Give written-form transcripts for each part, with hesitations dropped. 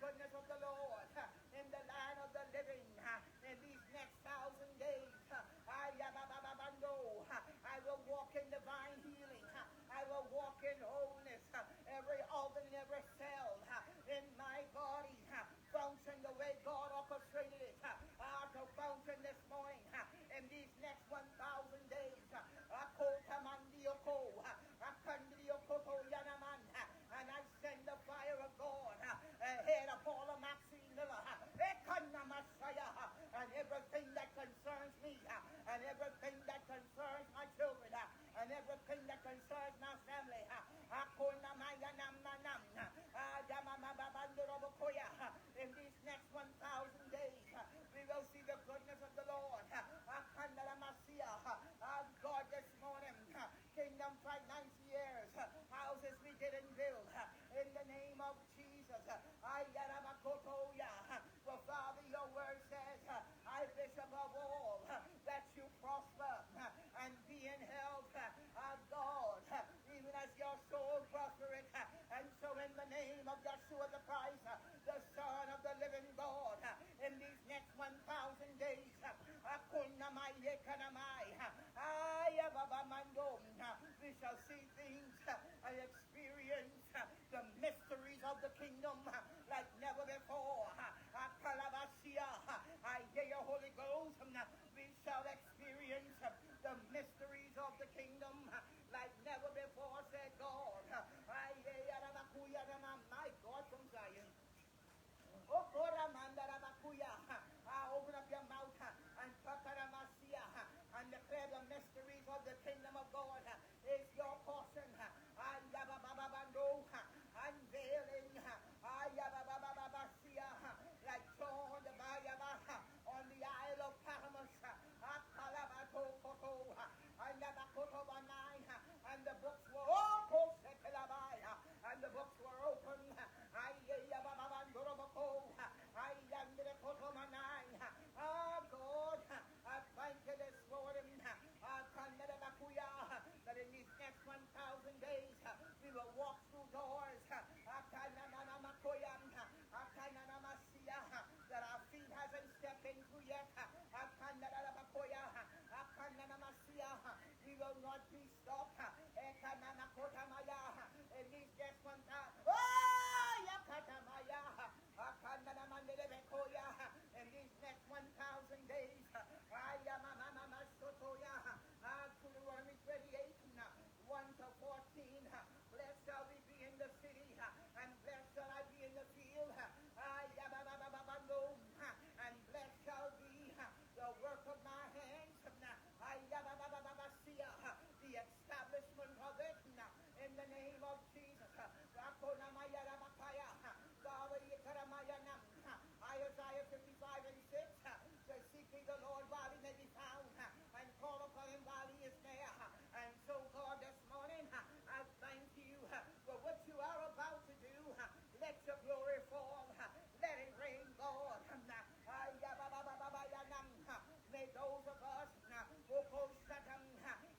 goodness of the Lord in the land of the living in these next 1,000 days. I will walk in divine healing. I will walk in wholeness. Every organ and every cell in my body function the way God orchestrated it to function this morning in these next 1,000 days. And I send the fire of God ahead of Paula Maxine Miller and everything that concerns me and everything that concerns my children and everything that concerns my family. In these next 1,000 days, we will see the goodness of the Lord. God, this morning, Kingdom Financiers, houses we didn't build, in the name of Jesus. For Father, your word says, I wish above all that you prosper and be in health, God, even as your soul prospereth. And so in the name of Yeshua the Christ, the Son of the living God, in these next 1,000 days, we shall see things and experience the mysteries of the kingdom like never before. I hear your Holy Ghost. We shall experience the mysteries of the kingdom like never before, said God. My God from Zion. Open up your mouth and declare the mysteries of the kingdom of God is your portion. Unveiling like John the on the Isle of Patmos. And the books were and the books were open. God, I thank you this morning that in these next 1,000 days we will walk through doors that our feet hasn't stepped into yet. We will not be stopped in these next 1,000. In these next 1,000 days, Deuteronomy 28, 1 to 14, blessed shall we be in the city, and blessed shall I be in the field, and blessed shall be the work of my hands, the establishment of it, in the name of Jesus. Isaiah 55 and 6 says, seek ye the Lord while he may be found, and call upon him while he is near. And so, God, this morning, I thank you for what you are about to do. Let your glory fall. Let it rain, God. May those of us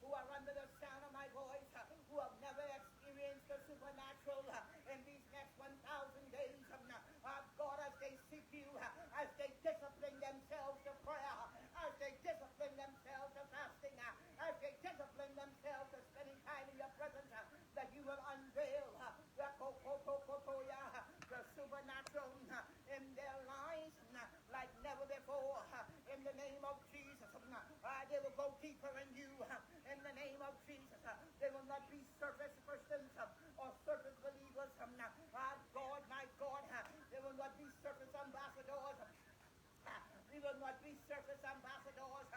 who are under the sound of my voice, who have never experienced the supernatural in these next 1,000 days, God, as they seek you, as they discipline themselves to prayer, as they discipline themselves to fasting, as they discipline themselves to spending time in your presence, that you will unveil the supernatural in their lives like never before. In the name of Jesus, they will go deeper in you. In the name of Jesus, they will not be surface persons or surface believers. God, my God, they will not be surface ambassadors. We will not be surface ambassadors.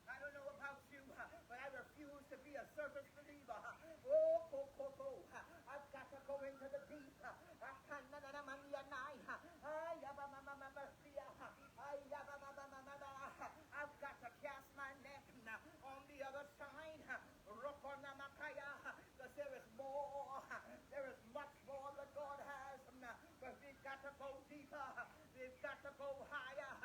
I don't know about you, but I refuse to be a surface believer. I've got to go into the deep. I've got to cast my net on the other side. Because there is more. There is much more that God has. But we've got to go deeper. We've got to go higher.